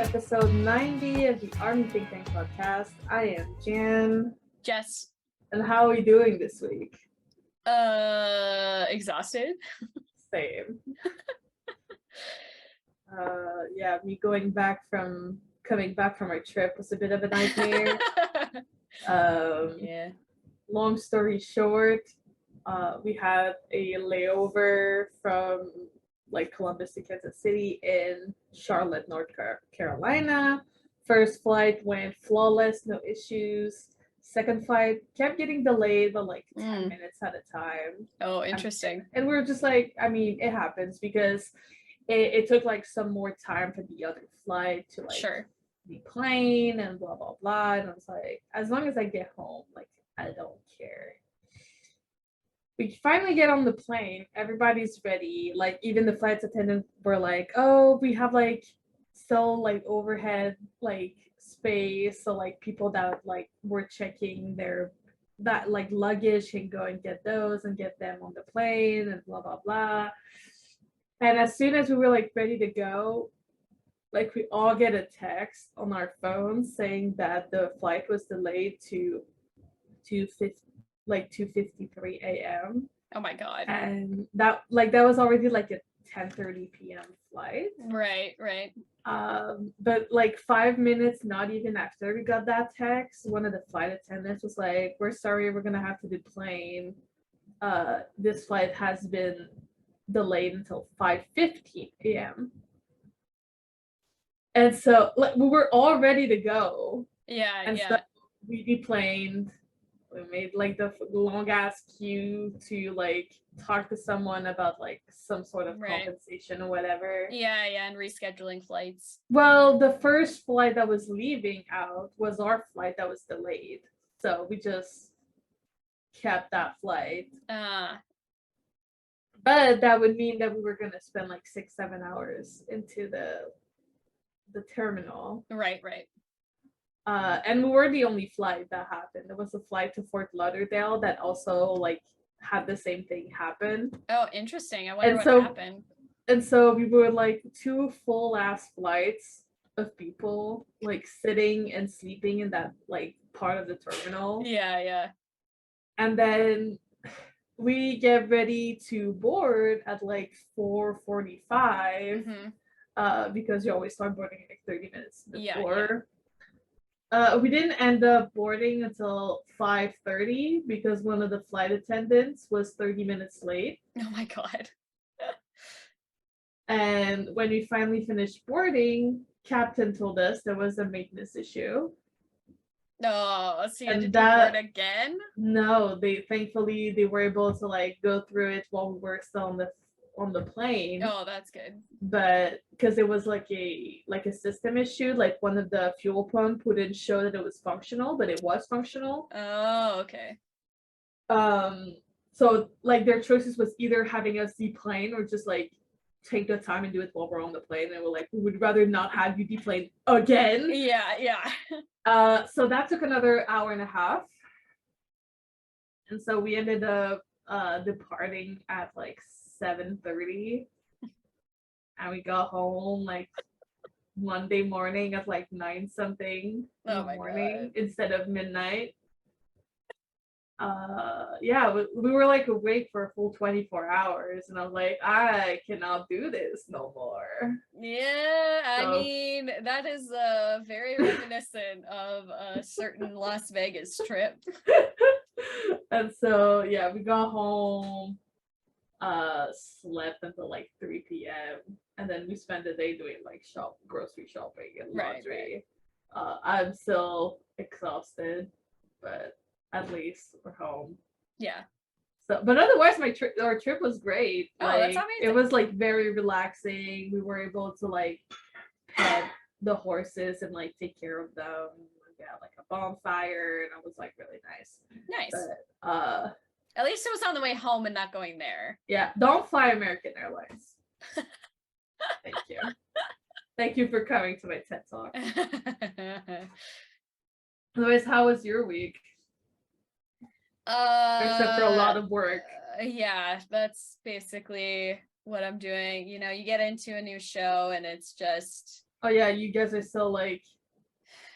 episode 90 of the Army Think Tank podcast. I am Jan. Jess. And how are we doing this week? Exhausted. Same. Me coming back from our trip was a bit of a nightmare. Yeah. Long story short, we had a layover from Columbus to Kansas City in Charlotte, North Carolina. First flight went flawless, no issues. Second flight kept getting delayed, but 10 minutes at a time. Oh, interesting. And we were just it happens because it took some more time for the other flight to sure. be plane and blah blah blah. And I was like, as long as I get home, I don't care. We finally get on the plane. Everybody's ready. Even the flight attendants were like, "Oh, we have still overhead space, so people that were checking their luggage can go and get those and get them on the plane and blah blah blah." And as soon as we were ready to go, we all get a text on our phones saying that the flight was delayed to 2:53 a.m. Oh my god. And that was already a 10:30 p.m. flight. Right. But 5 minutes, not even after we got that text, one of the flight attendants was like, "We're sorry, we're gonna have to deplane. This flight has been delayed until 5:15 a.m." And so we were all ready to go. Yeah, and so we deplaned. We made the long ass queue to talk to someone about some sort of compensation or whatever. Yeah, and rescheduling flights. Well, the first flight that was leaving out was our flight that was delayed, so we just kept that flight. But that would mean that we were gonna spend 6-7 hours into the terminal. Right. And we were the only flight that happened. There was a flight to Fort Lauderdale that also had the same thing happen. Oh, interesting. I wonder what happened. And so we were 2 full ass flights of people sitting and sleeping in that part of the terminal. Yeah. And then we get ready to board at 4:45 because you always start boarding 30 minutes before. Yeah. We didn't end up boarding until 5:30 because one of the flight attendants was 30 minutes late. Oh my god. And when we finally finished boarding, Captain told us there was a maintenance issue. Oh, so you had to board again? No, they were able to go through it while we were still on the plane. Oh, that's good. But because it was a system issue, one of the fuel pump wouldn't show that it was functional, but it was functional. Oh, okay. So their choices was either having us deplane or just take the time and do it while we're on the plane. And we're we would rather not have you deplane again. Yeah. So that took another hour and a half. And so we ended up departing at 7:30, and we got home Monday morning at 9 something in the morning instead of midnight. We were awake for a full 24 hours, and I was like, I cannot do this no more. Yeah, I mean, that is very reminiscent of a certain Las Vegas trip. And so we got home, slept until 3 p.m. and then we spent the day doing grocery shopping and laundry. Right. I'm still exhausted, but at least we're home. Yeah. So, but otherwise, our trip was great. Oh, that's amazing. It was very relaxing. We were able to pet the horses and take care of them. We had a bonfire, and it was really nice. Nice. But at least it was on the way home and not going there. Yeah, don't fly American Airlines. Thank you. Thank you for coming to my TED Talk. Otherwise, how was your week? Except for a lot of work. Yeah, that's basically what I'm doing. You know, you get into a new show and it's just Oh yeah, you guys are still like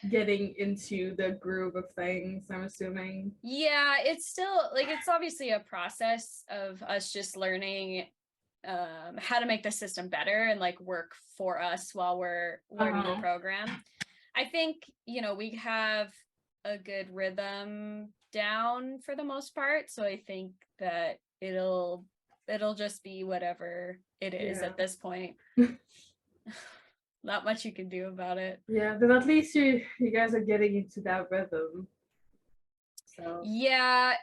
getting into the groove of things, I'm assuming. Yeah, it's still like it's obviously a process of us just learning how to make the system better and like work for us while we're learning the program. I think, you know, we have a good rhythm down for the most part, so I think that it'll just be whatever it is at this point. Not much you can do about it. Yeah, but at least you guys are getting into that rhythm. So yeah,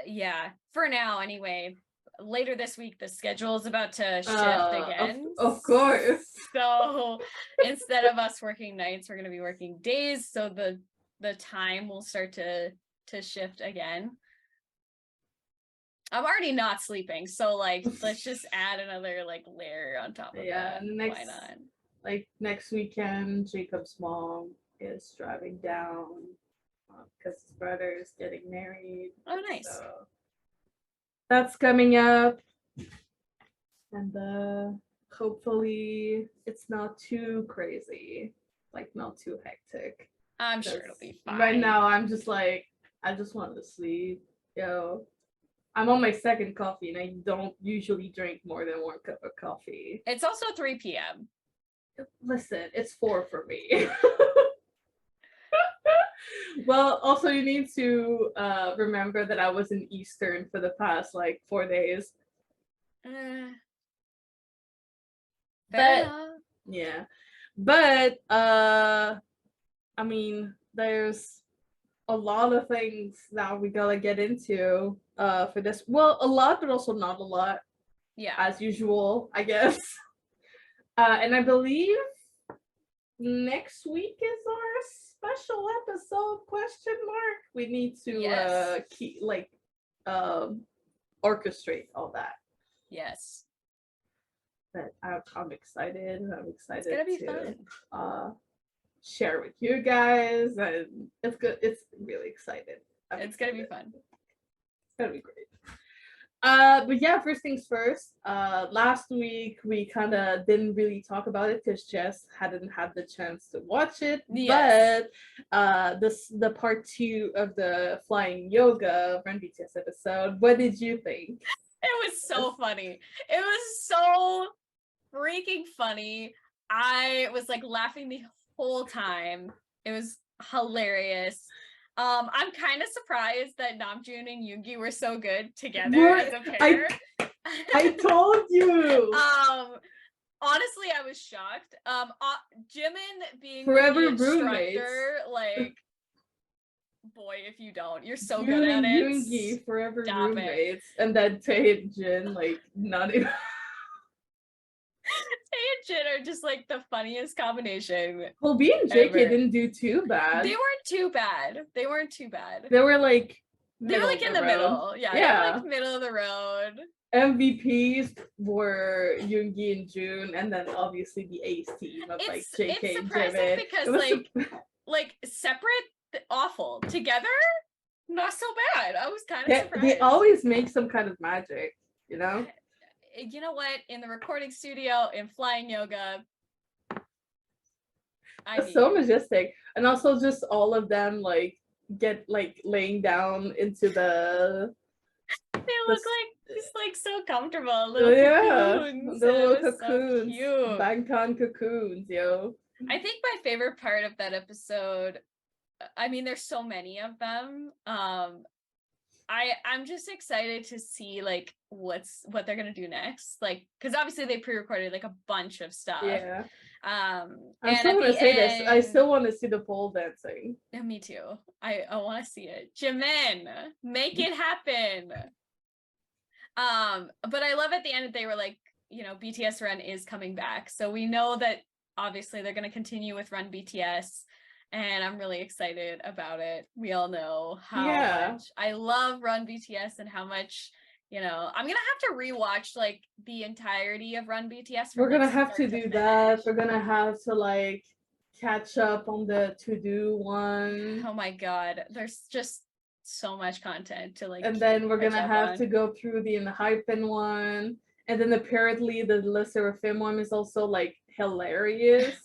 yeah, for now anyway. Later this week the schedule is about to shift again. Of course. So instead of us working nights, we're going to be working days, so the time will start to shift again. I'm already not sleeping, so like let's just add another like layer on top of that. Why not? Like next weekend, Jacob's mom is driving down because his brother is getting married. Oh, nice. So that's coming up, and hopefully it's not too crazy, like not too hectic. I'm sure it'll be fine. Right now, I'm just like, I just want to sleep. Yo, I'm on my second coffee, and I don't usually drink more than 1 cup of coffee. It's also 3 p.m. Listen, it's 4 for me. Well, also you need to remember that I was in Eastern for the past like 4 days. Yeah, but I mean, there's a lot of things that we gotta get into for this. Well, a lot, but also not a lot. Yeah, as usual, I guess. And I believe next week is our special episode, question mark. We need to keep like orchestrate all that. Yes. But I'm excited. I'm excited. It's gonna be fun. Share with you guys, and it's good. It's really excited. It's gonna be fun. It's gonna be great. But yeah, first things first. Last week we kind of didn't really talk about it because Jess hadn't had the chance to watch it. Yes. But the part 2 of the flying yoga Run BTS episode. What did you think? It was so funny. It was so freaking funny. I was like laughing the whole time. It was hilarious. I'm kind of surprised that Namjoon and Yoongi were so good together as a pair. I told you. Honestly, I was shocked. Jimin being forever the instructor, roommates. like, boy, if you don't, you're so good at it. Yoongi, forever roommates, and then Tae and Jin, like, not even. Tae and Jin are just like the funniest combination. Well, B and JK didn't do too bad. They weren't too bad. They were like in the middle. Yeah, they were like middle of the road. MVPs were Yoongi and June, and then obviously the ace team of like JK and Jimin. Because like separate, awful. Together, not so bad. I was kind of surprised. They always make some kind of magic, you know? You know what? In the recording studio, in flying yoga, it's so majestic. And also just all of them like get like laying down into the they look like just like so comfortable. Little cocoons. The little cocoons. So cute. Bangtan cocoons, yo. I think my favorite part of that episode, I mean, there's so many of them. I'm just excited to see like what they're gonna do next, like because obviously they pre-recorded like a bunch of stuff. Yeah. I still want to say this. I still want to see the pole dancing. Yeah, me too. I want to see it. Jimin, make it happen. But I love at the end that they were like, you know, BTS Run is coming back, so we know that obviously they're gonna continue with Run BTS. And I'm really excited about it. We all know how much I love Run BTS and how much, you know, I'm gonna have to rewatch like the entirety of Run BTS. We're gonna have to do that. We're gonna have to like catch up on the to-do one. Oh my god, there's just so much content to like. And then we're gonna have to go through the Hypen one. And then apparently the Le Sserafim one is also like hilarious.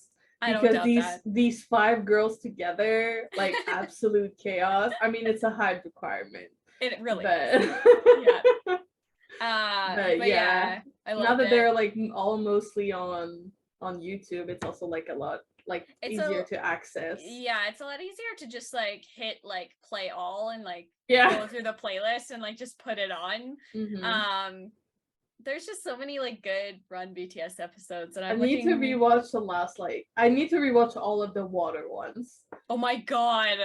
I don't Because doubt these 5 girls together, like absolute chaos. I mean, it's a high requirement. it really But is. Yeah. But yeah, I now love that it. they're like all mostly on YouTube, it's also like a lot like It's easier to access. Yeah, it's a lot easier to just like hit like play all and like Yeah. go through the playlist and like just put it on. Mhm. There's just so many like good Run BTS episodes, and I need to rewatch the last I need to rewatch all of the water ones. Oh my god.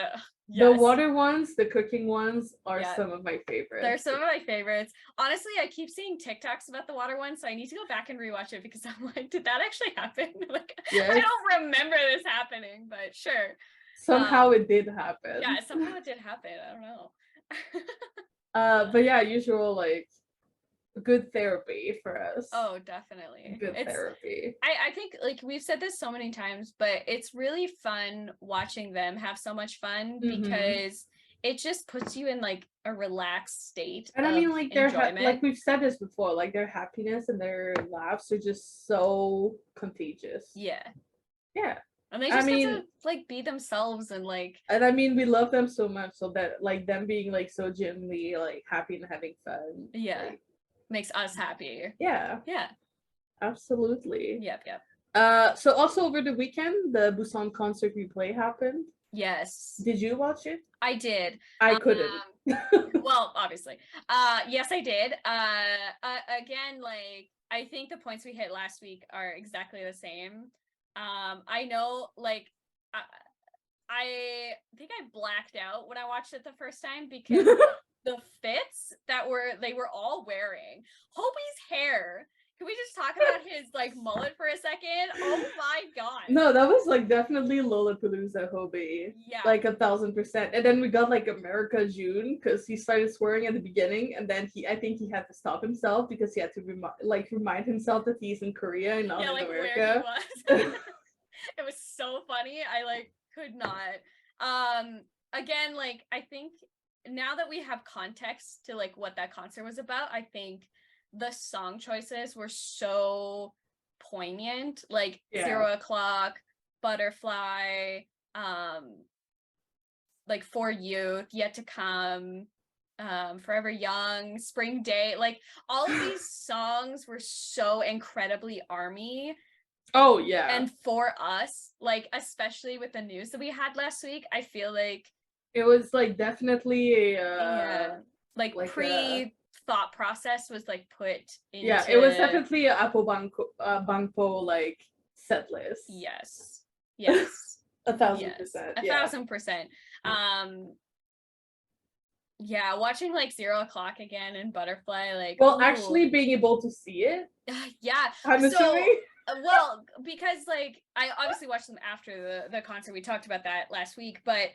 The Yes. water ones, the cooking ones are Yeah. some of my favorites. They're some of my favorites. Honestly, I keep seeing TikToks about the water one, so I need to go back and rewatch it because I'm like, did that actually happen? Like, Yes. I don't remember this happening, but sure. Somehow it did happen. Yeah, somehow it did happen. I don't know. But yeah, usual like good therapy for us. Oh, definitely. Good therapy. I think like we've said this so many times, but it's really fun watching them have so much fun because it just puts you in like a relaxed state. And I mean, like like we've said this before, like their happiness and their laughs are just so contagious. Yeah. Yeah. And they just get to like be themselves and like. And I mean, we love them so much, so that like them being like so genuinely like happy and having fun. Yeah. Like, makes us happy. Yeah. Yeah. Absolutely. Yep. So also over the weekend, the Busan concert replay happened. Yes. Did you watch it? I did. I couldn't. Well, obviously. Yes, I did. Again, like I think the points we hit last week are exactly the same. I know, like, I think I blacked out when I watched it the first time because the fits that they were all wearing. Hobie's hair. Can we just talk about his like mullet for a second? Oh my god. No, that was like definitely Lollapalooza Hobie. Yeah. Like 1,000%. And then we got like America June because he started swearing at the beginning, and then I think he had to stop himself because he had to remind himself that he's in Korea and not in America. Where he was. It was so funny. I like could not. Again, like I think now that we have context to like what that concert was about, I think the song choices were so poignant, like 0 O'Clock, Butterfly, like For Youth, Yet to Come, Forever Young, Spring Day, like all of these songs were so incredibly ARMY. Oh yeah. And for us, like especially with the news that we had last week, I feel like it was like definitely like pre-thought process was like put into. Yeah, it was definitely a Apple Bangpo like set list. Yes. 1,000%. 1,000%. Yeah, watching like 0 O'Clock again and Butterfly, like actually being able to see it. Yeah. I'm assuming. Well, because like I obviously watched them after the concert. We talked about that last week, but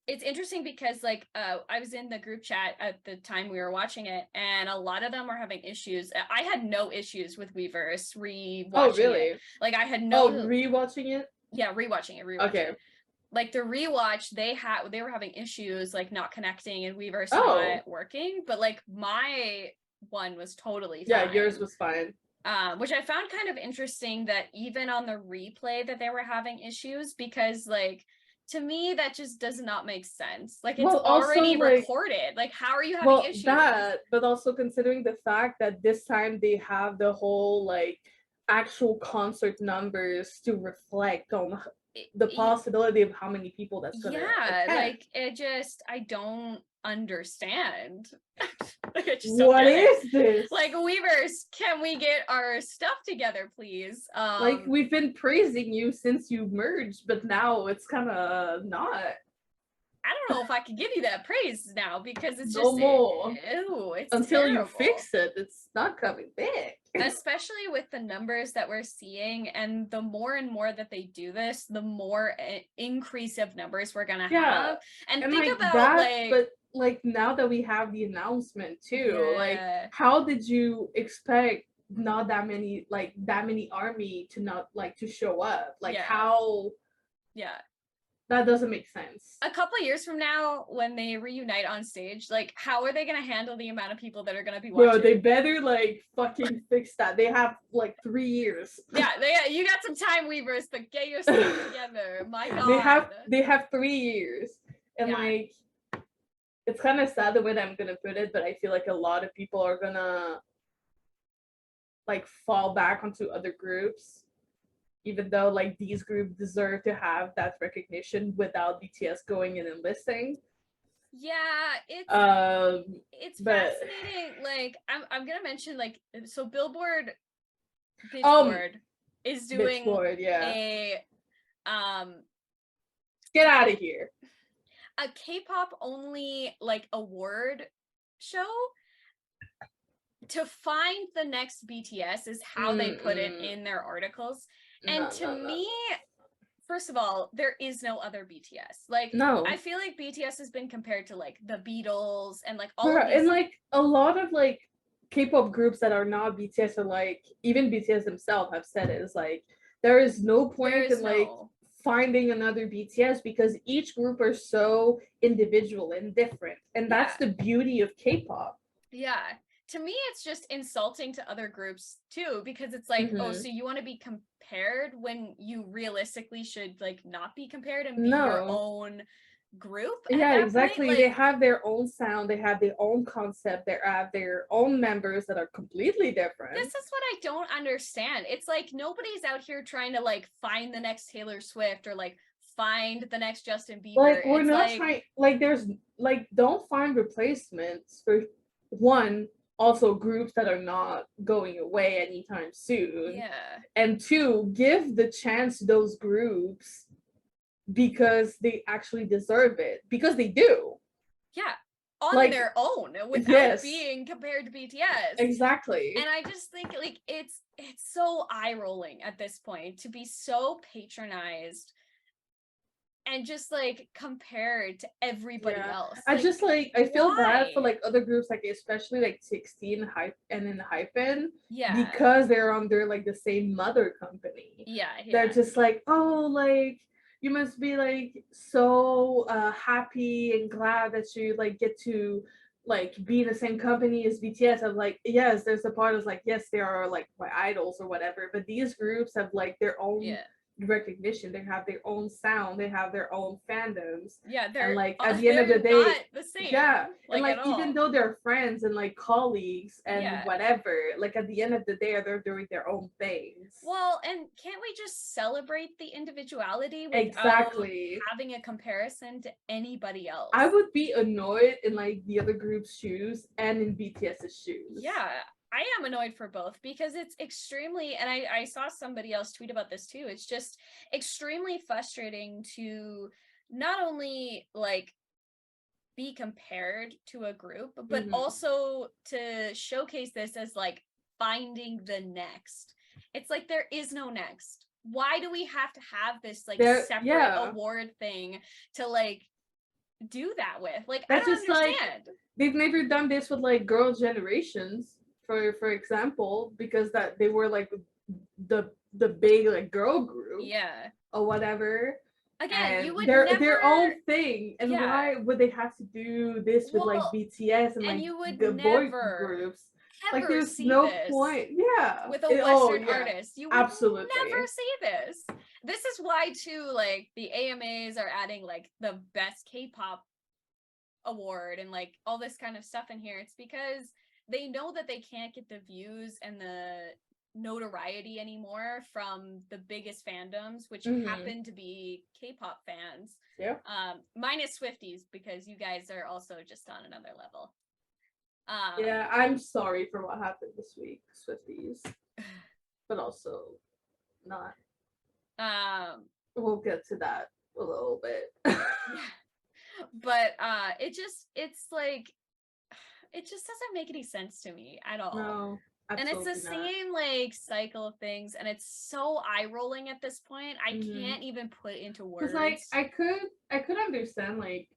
it's interesting because like I was in the group chat at the time we were watching it, and a lot of them were having issues. I had no issues with Weverse rewatching. Oh, really? It. Like I had no. Rewatching it. Yeah, rewatching it. Okay. Like the rewatch, they were having issues like not connecting and Weverse not working, but like my one was totally fine. Yeah, yours was fine. Which I found kind of interesting that even on the replay that they were having issues, because like to me that just does not make sense. Like it's already recorded. Like how are you having issues? But also considering the fact that this time they have the whole like actual concert numbers to reflect on the possibility of how many people that's gonna attend. Like it just I don't understand. Like, what is this? Like Weverse, can we get our stuff together, please? Like we've been praising you since you merged, but now it's kind of not. I don't know if I can give you that praise now because it's no more. It's until terrible. You fix it. It's not coming back. Especially with the numbers that we're seeing, and the more and more that they do this, the more increase of numbers we're gonna have. And think like about that, but like now that we have the announcement too, like how did you expect not that many ARMY to not like to show up? Like how? Yeah. That doesn't make sense. A couple of years from now, when they reunite on stage, like, how are they gonna handle the amount of people that are gonna be watching? Bro, they better like fucking fix that. They have like 3 years. Yeah, you got some time, Weavers, but get your stuff together. My God. They have 3 years, and Yeah. like, it's kind of sad the way that I'm gonna put it, but I feel like a lot of people are gonna like fall back onto other groups, even though like these groups deserve to have that recognition without BTS going in and listing. Yeah, it's but fascinating. Like, I'm gonna mention, like, so Billboard is doing a get out of here, a K-pop only like award show to find the next BTS is how they put it in their articles. And to me, first of all, there is no other BTS. Like, no. I feel like BTS has been compared to like the Beatles and like all of these, and like a lot of like K-pop groups that are not BTS, or like even BTS themselves have said it, is like there is no point in like finding another BTS, because each group are so individual and different, and that's the beauty of K-pop. Yeah. To me, it's just insulting to other groups too, because it's like, oh, so you want to be compared when you realistically should like not be compared and be your own group. Yeah, exactly. Like, they have their own sound, they have their own concept, they have their own members that are completely different. This is what I don't understand. It's like nobody's out here trying to like find the next Taylor Swift or like find the next Justin Bieber. Like, we're not trying, like, there's like, don't find replacements for one, also groups that are not going away anytime soon. Yeah. And two, give the chance to those groups because they actually deserve it, because they do. Yeah. On like, their own, without being compared to BTS. Exactly. And I just think like it's so eye-rolling at this point to be so patronized and just like compared to everybody else. I just like, I feel bad for like other groups, like especially like 16 Hype and then Hypen, because they're under like the same mother company. They're just like, oh, like you must be like so happy and glad that you like get to like be in the same company as BTS. I'm like, yes, there's a part of like, yes, they are like my idols or whatever, but these groups have like their own recognition, they have their own sound, they have their own fandoms, they're and like at the end of the day not the same, and like even though they're friends and like colleagues and whatever, like at the end of the day they're doing their own things. Well, and can't we just celebrate the individuality without having a comparison to anybody else? I would be annoyed in like the other group's shoes and in BTS's shoes. I am annoyed for both, because it's extremely, and I saw somebody else tweet about this too, it's just extremely frustrating to not only like be compared to a group, but also to showcase this as like finding the next. It's like there is no next. Why do we have to have this like separate award thing to like do that with? Like, that's, I don't understand. Like, they've never done this with like Girl Generations, for example, because that they were like the big like girl group, or whatever. Again, and you would their own thing, and why would they have to do this with like BTS and like you would the boy groups? Like, there's no point. With a Western artist, you would absolutely never see this. This is why too, like the AMAs are adding like the best K-pop award and like all this kind of stuff in here. It's because they know that they can't get the views and the notoriety anymore from the biggest fandoms, which happen to be K-pop fans. Minus Swifties, because you guys are also just on another level. I'm sorry for what happened this week, Swifties, but also not. We'll get to that a little bit. But it's like, it just doesn't make any sense to me at all. No, and it's the same like cycle of things, and it's so eye-rolling at this point. I can't even put into words. Like, I could understand like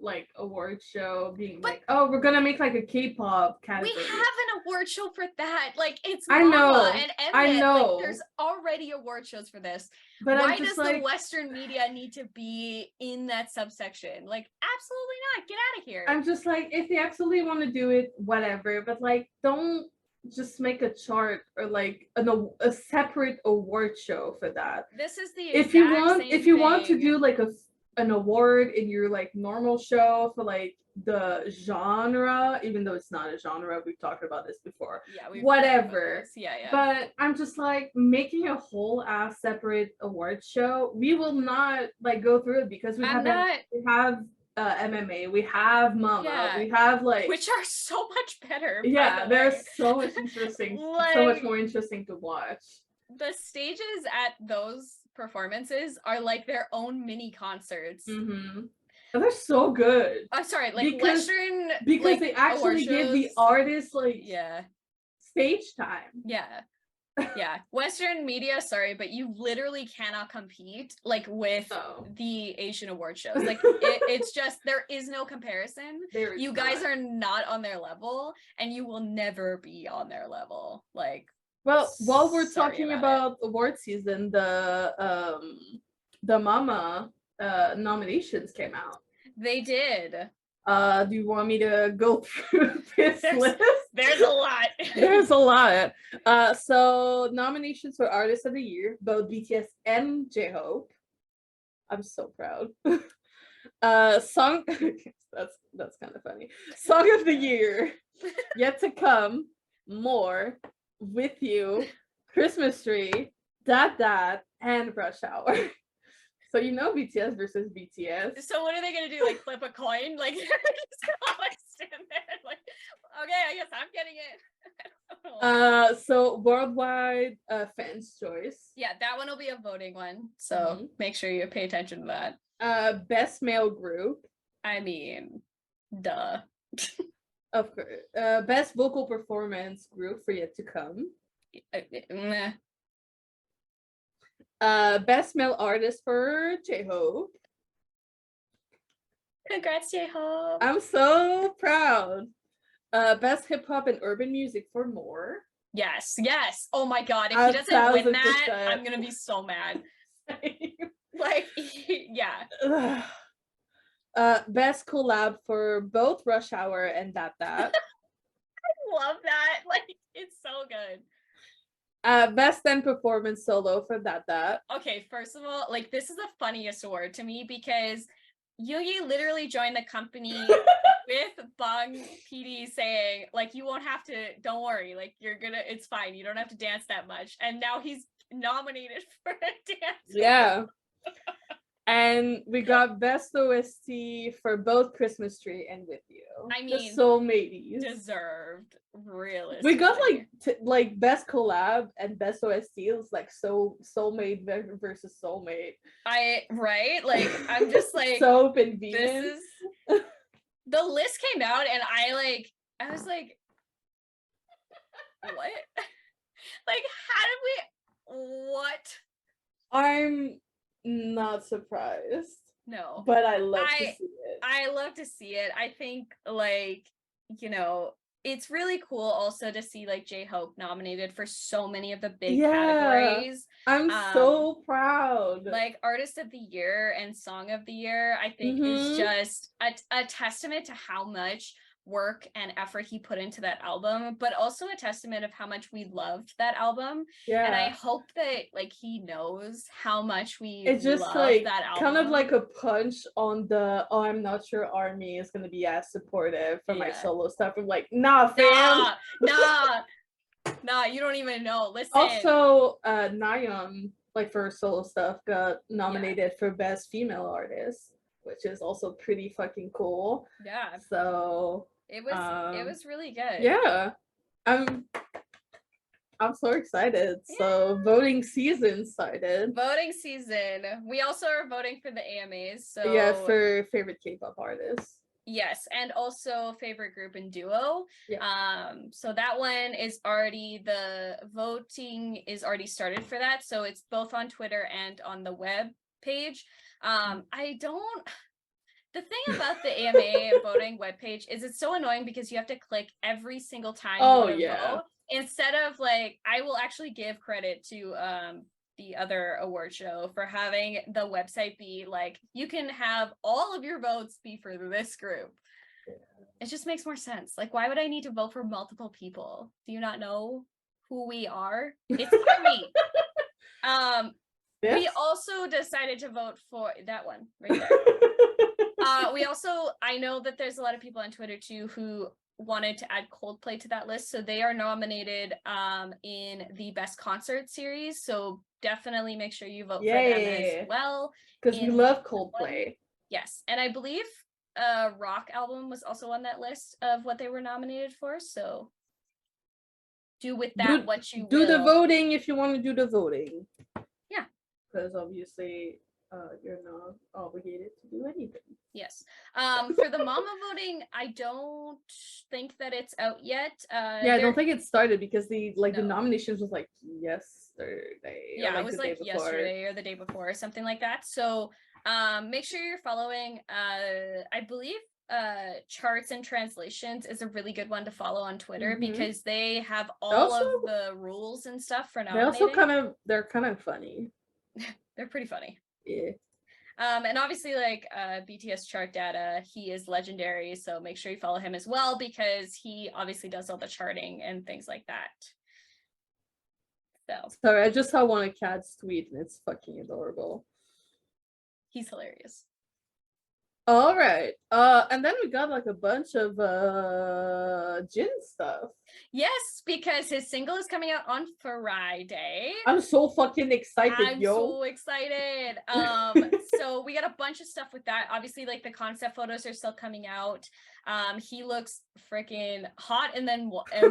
like award show being like, oh, we're gonna make like a K-pop category. We have an award show for that. Like it's I know, Mama and I Mnet. know. Like there's already award shows for this. But why I'm just does like, the Western media need to be in that subsection? Like absolutely not. Get out of here. I'm just like, if they absolutely want to do it, whatever. But like, don't just make a chart or like a separate award show for that. This is the If you want to do like an award in your like normal show for like the genre, even though it's not a genre, we've talked about this before. Yeah, whatever. Yeah. But I'm just like making a whole ass separate award show. We will not like go through it because we have MMA, we have Mama, we have like, which are so much better. Yeah, they're so much interesting, like, so much more interesting to watch. The stages at those performances are like their own mini concerts. Mm-hmm. And they're so good. I'm sorry, like Western, because like, they actually give the artists like stage time. Yeah, Western media, sorry, but you literally cannot compete like with the Asian award shows. Like it's just, there is no comparison. You guys are not on their level, and you will never be on their level. Like, well, while we're talking about award season, the Mama nominations came out. They did. Do you want me to go through this list? There's a lot. There's a lot. So nominations for Artist of the Year, both BTS and J-Hope. I'm so proud. Song that's kind of funny. Song of the Year, Yet to Come, More, With You, Christmas Tree, That, and Rush Hour. So you know BTS versus BTS. So what are they gonna do? Like flip a coin? Like they're just gonna like stand there like, okay, I guess I'm getting it. So worldwide fans' choice. Yeah, that one will be a voting one. So make sure you pay attention to that. Best male group. I mean, duh. Of course. Best vocal performance group for Yet to Come. Best male artist for J-Hope. Congrats, J-Hope. I'm so proud. Best hip hop and urban music for More. Yes. Oh my god, if he doesn't win that, I'm gonna be so mad. Like, yeah. Best collab for both Rush Hour and That. I love that. Like, it's so good. Best then performance solo for That. Okay, first of all, like, this is the funniest award to me because Yoongi literally joined the company with Bang PD saying, like, you won't have to, don't worry, like, it's fine, you don't have to dance that much. And now he's nominated for a dance. Yeah. And we got best OST for both Christmas Tree and With You. I mean, the soulmates deserved, realistically. We got like best collab and best OST. It was like soulmate versus soulmate. Right? Like, I'm just like, Soap and Venus. This is the list came out and I was like, what? Like, how did what? I'm not surprised. No. But I love to see it. I love to see it. I think, like, you know, it's really cool also to see like J-Hope nominated for so many of the big categories. I'm so proud. Like Artist of the Year and Song of the Year, I think is just a testament to how much work and effort he put into that album, but also a testament of how much we loved that album. Yeah. And I hope that like he knows how much we love like that album. Kind of like a punch on the I'm not sure ARMY is gonna be as supportive for my solo stuff. I'm like, nah, fam. Nah, you don't even know. Listen. Also, Nayeon, like for her solo stuff, got nominated for Best Female Artist, which is also pretty fucking cool. Yeah. So it was really good. Yeah. I'm so excited. Yeah. So voting season started. Voting season. We also are voting for the AMAs. So yeah, for favorite K-pop artists. Yes, and also favorite group and duo. Yeah. So that one is already, the voting is already started for that. So it's both on Twitter and on the web page. The thing about the AMA voting webpage is it's so annoying because you have to click every single time you want to vote. Instead of like, I will actually give credit to the other award show for having the website be like, you can have all of your votes be for this group. It just makes more sense. Like, why would I need to vote for multiple people? Do you not know who we are? It's ARMY. Yes. We also decided to vote for that one right there. We also, I know that there's a lot of people on Twitter too who wanted to add Coldplay to that list. So they are nominated in the Best Concert Series. So definitely make sure you vote for them as well. Because we love Coldplay. Yes. And I believe rock album was also on that list of what they were nominated for. So do with that what you will. Do the voting if you want to do the voting. Yeah. Because obviously you're not obligated to do anything. Yes. For the Mama voting, I don't think that it's out yet. I don't think it started because the nominations was like yesterday. Yeah, it was like yesterday or the day before or something like that. So make sure you're following. I believe Charts and Translations is a really good one to follow on Twitter because they have all of the rules and stuff for nominating. They're kind of funny. They're pretty funny. Yeah. And obviously like BTS chart data, he is legendary, so make sure you follow him as well because he obviously does all the charting and things like that. So sorry, I just saw one of Kat's tweet and it's fucking adorable. He's hilarious. All right. And then we got like a bunch of Jin stuff. Yes, because his single is coming out on Friday. I'm so fucking excited, I'm so excited. So we got a bunch of stuff with that. Obviously, like the concept photos are still coming out. He looks freaking hot in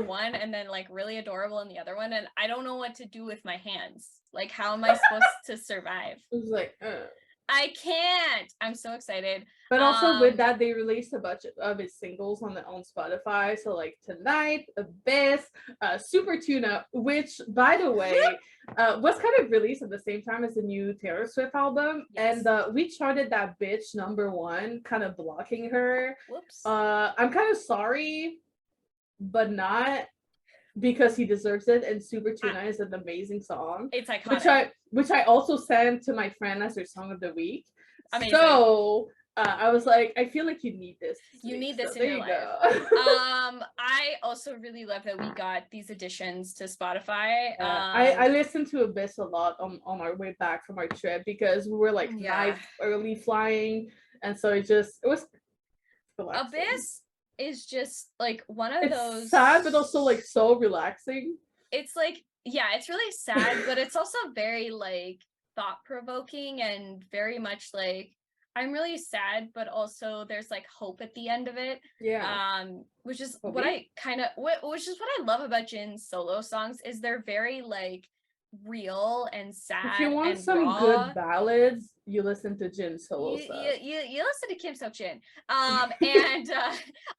one and then like really adorable in the other one. And I don't know what to do with my hands. Like, how am I supposed to survive? It was like, I can't. I'm so excited. But also with that, they released a bunch of his singles on Spotify. So like Tonight, Abyss, Super Tuna, which by the way was kind of released at the same time as the new Taylor Swift album. Yes. And we charted that bitch #1, kind of blocking her. Whoops. I'm kind of sorry, but not. Because he deserves it, and Super Tuna is an amazing song. It's iconic. Which I also sent to my friend as her song of the week. Amazing. So I was like, I feel like you need this. You need this in your life. I also really love that we got these additions to Spotify. I listened to Abyss a lot on our way back from our trip because we were like early flying, and so it was relaxing. Abyss is just like one of those sad but also like so relaxing. It's like, yeah, it's really sad, but it's also very like thought-provoking and very much like I'm really sad, but also there's like hope at the end of it. Yeah. Which is what I love about Jin's solo songs is they're very like real and sad. If you want and some raw. Good ballads, you listen to Jin's solo stuff. You listen to Kim Seok-jin. And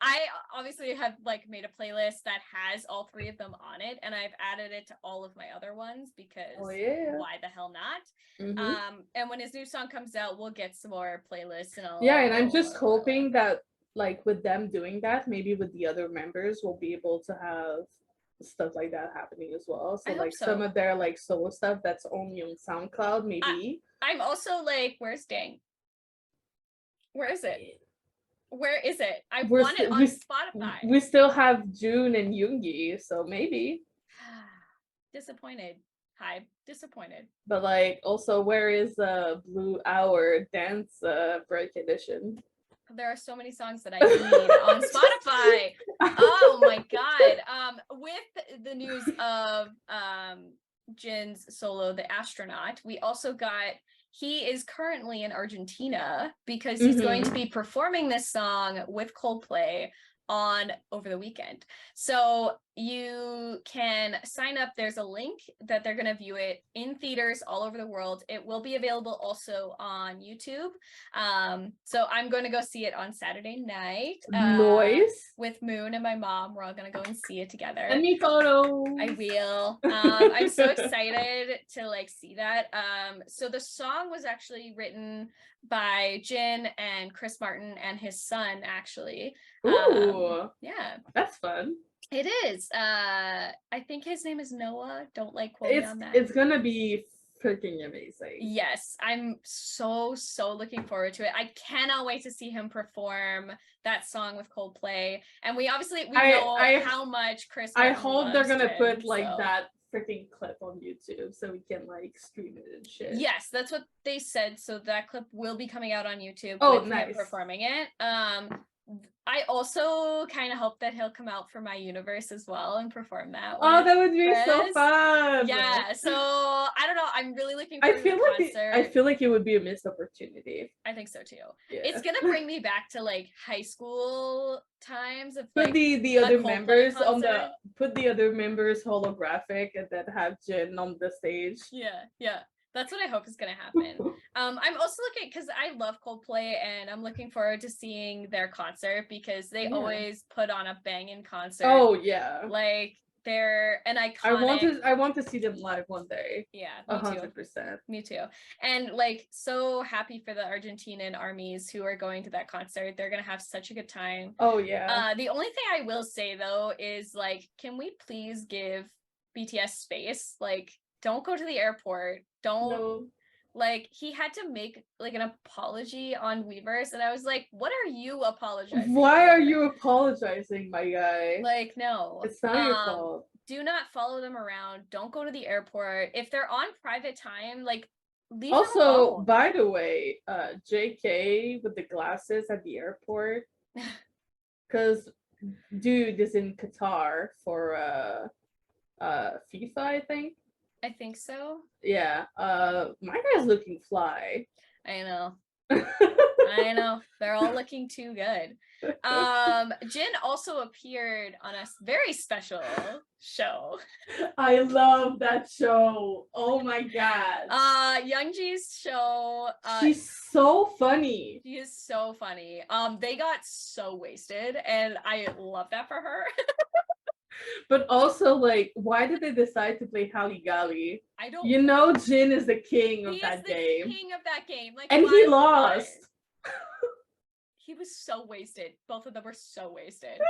I obviously have like made a playlist that has all 3 of them on it, and I've added it to all of my other ones because why the hell not? And when his new song comes out, we'll get some more playlists and all. Yeah, and I'm just hoping that like with them doing that, maybe with the other members, we'll be able to have stuff like that happening as well. So like some of their like solo stuff that's only on SoundCloud, maybe. I'm also like, where's Dang? Where is it? Where is it? I want it on Spotify. We still have June and Yoongi, so maybe. Disappointed. Hi, disappointed. But like, also, where is Blue Hour Dance Break Edition? There are so many songs that I need on Spotify. Oh my god. With the news of Jin's solo, The Astronaut, we also got, he is currently in Argentina because he's going to be performing this song with Coldplay over the weekend. So you can sign up. There's a link that they're going to view it in theaters all over the world. It will be available also on YouTube. So I'm going to go see it on Saturday night. Nice. With Moon and my mom. We're all going to go and see it together. Send me photos. I will. I'm so excited to like see that. So the song was actually written by Jin and Chris Martin and his son, actually. Ooh, Yeah, that's fun. it is. I think his name is Noah. Don't like quote me on that. It's gonna be freaking amazing. Yes, I'm so looking forward to it. I cannot wait to see him perform that song with Coldplay. And we know how much Chris Martin I hope they're gonna Jin, put like that freaking clip on YouTube so we can like stream it and shit. Yes, that's what they said. So that clip will be coming out on YouTube with him performing it. I also kind of hope that he'll come out for My Universe as well and perform that. Oh, that would be so fun. Yeah, so I don't know. I'm really looking forward to the concert. I feel like it would be a missed opportunity. I think so too. Yeah. It's gonna bring me back to like high school times of put like the other members on the holographic and then have Jin on the stage. Yeah. That's what I hope is going to happen. I'm also looking, because I love Coldplay, and I'm looking forward to seeing their concert because they always put on a banging concert. Oh yeah, like they're an iconic. I want to see them live one day. Yeah, 100%. Me too. And like so happy for the Argentinian armies who are going to that concert. They're gonna have such a good time. Oh yeah. The only thing I will say though is like, can we please give BTS space? Like, don't go to the airport. Like, he had to make like an apology on Weverse, and I was like, what are you apologizing Why for? are you apologizing, my guy? Like, no, it's not your fault. Do not follow them around. Don't go to the airport. If they're on private time, like, leave also them alone. By the way, JK with the glasses at the airport, because dude is in Qatar for FIFA, I think so. Yeah. My guy's looking fly. I know. I know. They're all looking too good. Jin also appeared on a very special show. I love that show. Oh my god. Youngji's show. She's so funny. She is so funny. They got so wasted, and I love that for her. But also, like, why did they decide to play Haligali? I don't. You know, Jin is the king of that game. King of that game. Like, and he lost. He was so wasted. Both of them were so wasted.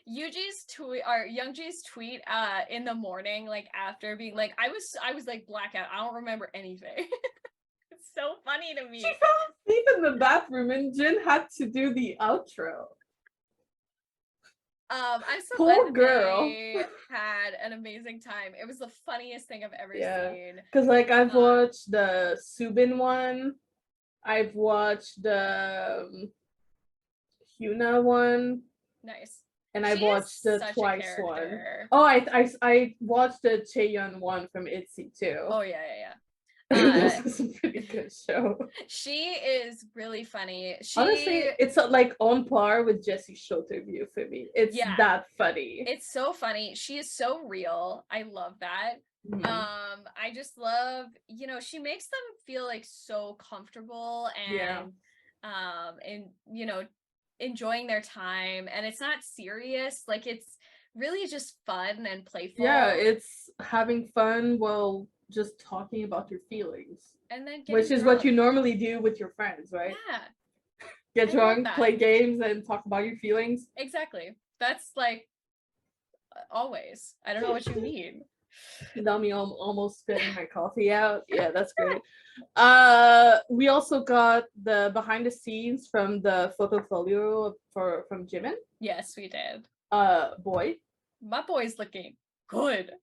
Youngji's tweet in the morning, like after being like, I was like blackout. I don't remember anything. It's so funny to me. She fell asleep in the bathroom, and Jin had to do the outro. I'm so glad they had an amazing time. It was the funniest thing I've ever seen. Because like I've watched the Subin one, I've watched the Hyuna one. Nice. And I watched the Twice one. Oh, I watched the Chaeyeon one from ITZY too. Oh yeah. This is a pretty good show. She is really funny. Honestly, it's like on par with Jessie Shoterview for me. It's that funny. It's so funny. She is so real. I love that. Mm-hmm. I just love, she makes them feel like so comfortable and enjoying their time, and it's not serious. Like, it's really just fun and playful. Yeah, it's having fun while just talking about your feelings, and then which is what you normally do with your friends, right? Yeah. Get drunk, play games, and talk about your feelings. Exactly. That's like always. I don't know what you mean. Now me almost spitting my coffee out. Yeah, that's great. We also got the behind the scenes from the photofolio from Jimin. Yes, we did. Boy. My boy's looking good.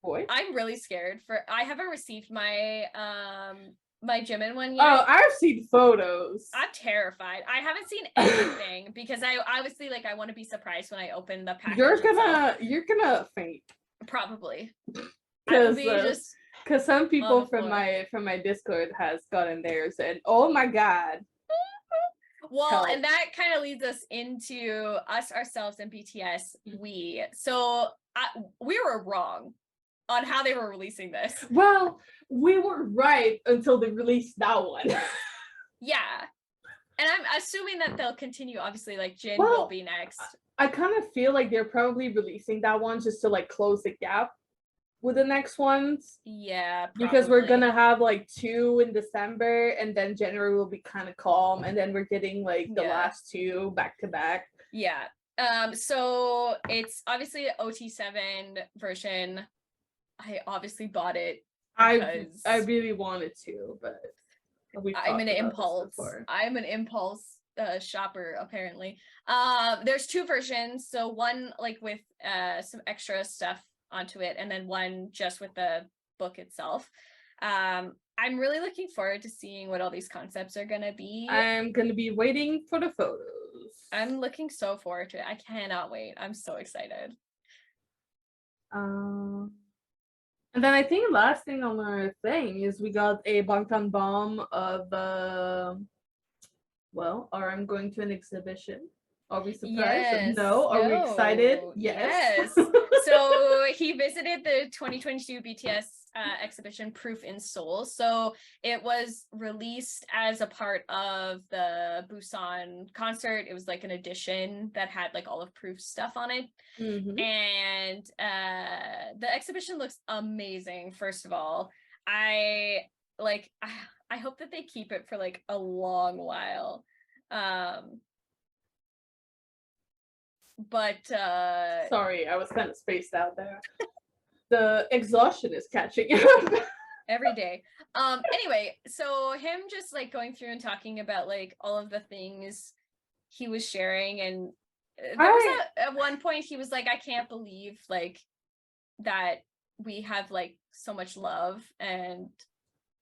Boy. I'm really scared I haven't received my my Jimin one yet. Oh, I've seen photos. I'm terrified. I haven't seen anything because I obviously I want to be surprised when I open the package. You're gonna faint. Probably. Because some people from my Discord has gotten theirs and oh my god. Well, help. And that kind of leads us into us ourselves and BTS. We were wrong on how they were releasing this. Well, we were right until they released that one. Yeah. And I'm assuming that they'll continue, obviously, like Jin will be next. I kind of feel like they're probably releasing that one just to like close the gap. with the next ones. Yeah, because we're probably. gonna have like 2 in December, and then January will be kind of calm, and then we're getting like the last 2 back to back. Yeah. So it's obviously an OT7 version. I obviously bought it I really wanted to, but I'm an impulse. I'm an impulse shopper apparently. There's 2 versions. So one like with some extra stuff onto it, and then one just with the book itself. I'm really looking forward to seeing what all these concepts are gonna be. I'm gonna be waiting for the photos. I'm looking so forward to it. I cannot wait. I'm so excited. And then I think last thing on our thing is we got a Bangtan bomb of well, or I'm going to an exhibition. Are we surprised? Yes. No. Are we excited? Yes. So he visited the 2022 BTS exhibition Proof in Seoul. So it was released as a part of the Busan concert. It was like an edition that had like all of Proof's stuff on it. And the exhibition looks amazing. First of all, I hope that they keep it for like a long while. But sorry, I was kind of spaced out there. The exhaustion is catching up. Every day. Anyway, so him just like going through and talking about like all of the things he was sharing, and there was at one point he was like, I can't believe like that we have like so much love and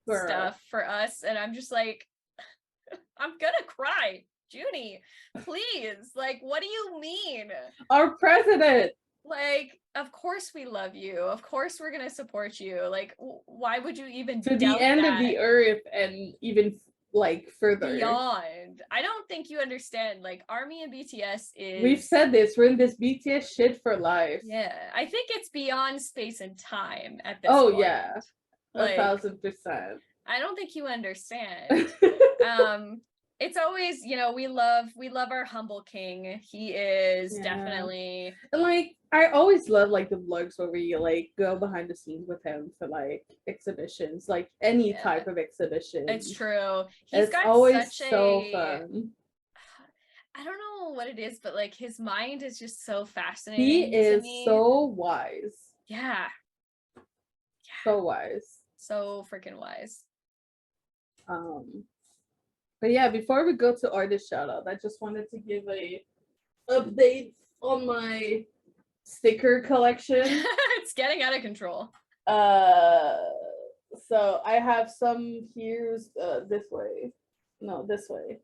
stuff for us, and I'm just like, I'm gonna cry. Junie, please, like, what do you mean? Our president. Like, of course we love you. Of course we're gonna support you. Like, why would you even to the end of the earth and even like further beyond? I don't think you understand. Like, ARMY and BTS is. We've said this. We're in this BTS shit for life. Yeah, I think it's beyond space and time at this point. Yeah, like, 1000%. I don't think you understand. It's always, you know, we love our humble king. He is definitely, and like I always love like the vlogs where we like go behind the scenes with him for like exhibitions, like any type of exhibition. It's true. It's got always so fun. I don't know what it is, but like his mind is just so fascinating. He is so wise. Yeah. So wise. So freaking wise. But yeah, before we go to artist shout out, I just wanted to give a update on my sticker collection. It's getting out of control. So I have some here's this way. No, this way.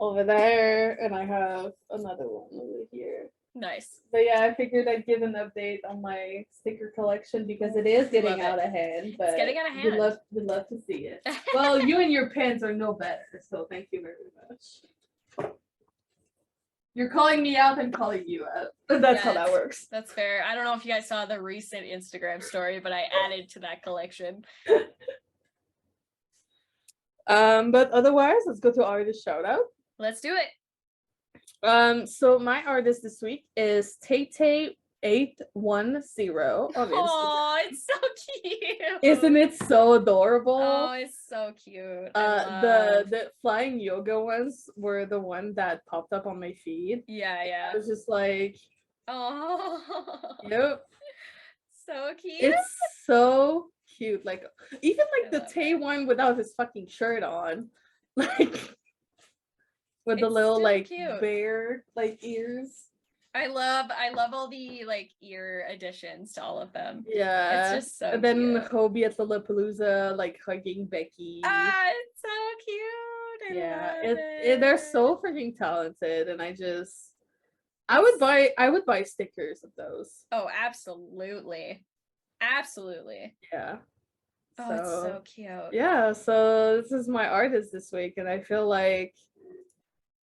Over there, and I have another one over here. Nice. But yeah, I figured I'd give an update on my sticker collection because it is getting out of hand. But it's getting out of hand. We'd love to see it. Well, you and your pens are no better, so thank you very much. You're calling me out and calling you out. That's how that works. That's fair. I don't know if you guys saw the recent Instagram story, but I added to that collection. But otherwise, let's go to artist shout out. Let's do it. So my artist this week is ThinkTank 810. Oh, it's so cute. Isn't it so adorable? Oh, it's so cute. The flying yoga ones were the one that popped up on my feed. Yeah. I was just like, oh, yep. So cute. It's so cute. Like even like the Tay one without his fucking shirt on, like with the little like cute bear like ears. I love all the like ear additions to all of them. Yeah, it's just so and then cute. Hobie at Lollapalooza like hugging Becky. It's so cute. They're so freaking talented, and I would buy stickers of those. Oh, absolutely. Yeah. Oh, it's so cute. Yeah, so this is my artist this week, and I feel like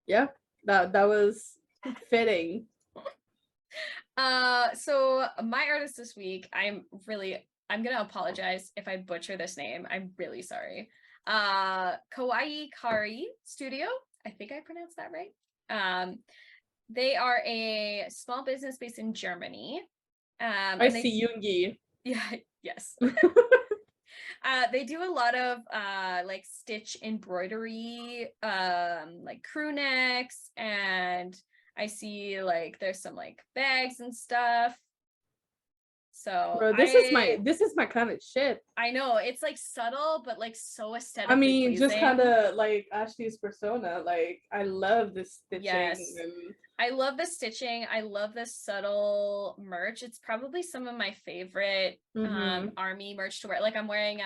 that was fitting. So my artist this week, I'm gonna apologize if I butcher this name. I'm really sorry. Kawaii Kari Studio. I think I pronounced that right. They are a small business based in Germany. I see Yoongi. Yeah, yes. They do a lot of like stitch embroidery, like crew necks, and I see like there's some like bags and stuff. So Bro, this is my kind of shit. I know it's like subtle, but like so aesthetically I mean, pleasing. just kind of like Ashley's persona. Like, I love this stitching. Yes. I love the stitching. I love the subtle merch. It's probably some of my favorite ARMY merch to wear. Like I'm wearing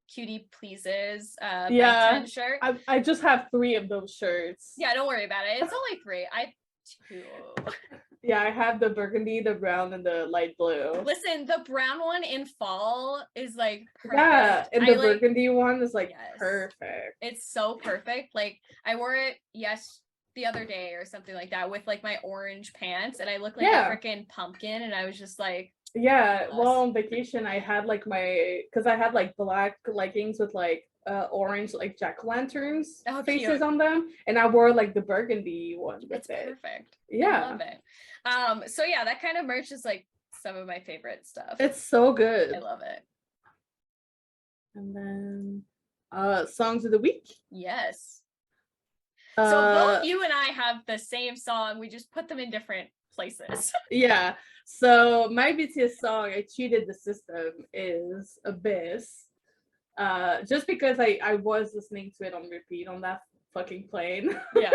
Cutie Pleases Bangtan shirt. I just have 3 of those shirts. Yeah, don't worry about it. It's only 3. I 2. Yeah, I have the burgundy, the brown, and the light blue. Listen, the brown one in fall is like perfect. Yeah, and the burgundy one is like perfect. It's so perfect. Like I wore it the other day or something like that with like my orange pants, and I looked like a freaking pumpkin, and I was just like, yeah. Well, on vacation I had like because I had like black leggings with like orange like jack-o'-lanterns faces on them, and I wore like the burgundy one with it. Perfect. Yeah, I love it. So yeah, that kind of merch is like some of my favorite stuff. It's so good. I love it. And then songs of the week. Yes. So both you and I have the same song, we just put them in different places. Yeah, so my BTS song, I cheated the system, is Abyss. Just because I was listening to it on repeat on that fucking plane. Yeah.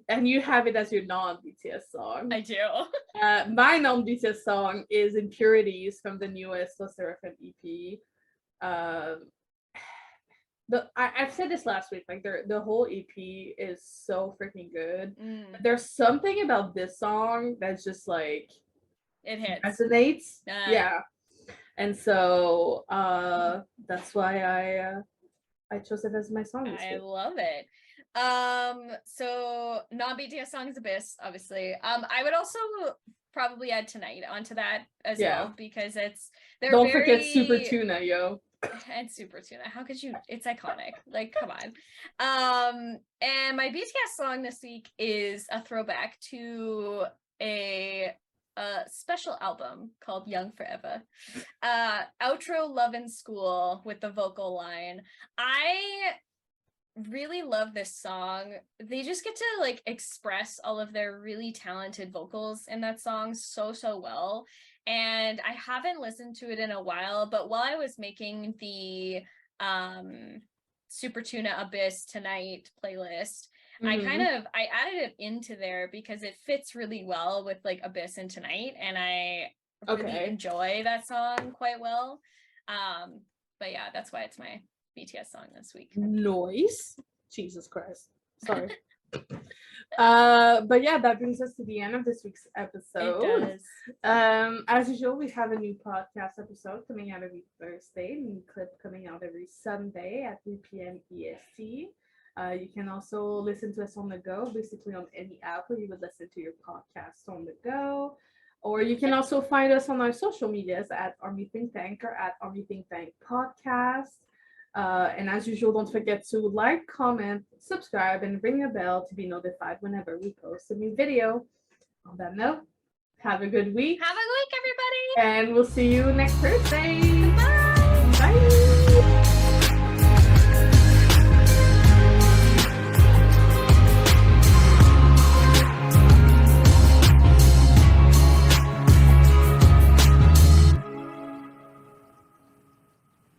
And you have it as your non-BTS song. I do. My non-BTS song is Impurities from the newest Le Sserafim EP. I've said this last week, like the whole EP is so freaking good. There's something about this song that's just like it hits, resonates. Yeah. And so that's why I chose it as my song this week. I love it. So non-BTS songs, Abyss, obviously. I would also probably add Tonight onto that as well, because don't forget Super Tuna, yo. And Super Tuna, how could you? It's iconic. Like, come on. And my BTS song this week is a throwback to a special album called Young Forever. Outro Love in School with the vocal line. I really love this song. They just get to like express all of their really talented vocals in that song so well. And I haven't listened to it in a while, but while I was making the Super Tuna Abyss Tonight playlist, I added it into there because it fits really well with like Abyss and Tonight, and I really enjoy that song quite well. But yeah, that's why it's my BTS song this week. Noise. Jesus Christ. Sorry. But yeah, that brings us to the end of this week's episode. It does. As usual, we have a new podcast episode coming out every Thursday, a new clip coming out every Sunday at 3 p.m. EST. You can also listen to us on the go, basically on any app where you would listen to your podcast on the go. Or you can also find us on our social medias at Army ThinkTank or at Army ThinkTank Podcast. And as usual, don't forget to like, comment, subscribe, and ring a bell to be notified whenever we post a new video. On that note, have a good week. Have a good week, everybody. And we'll see you next Thursday. Bye. Bye.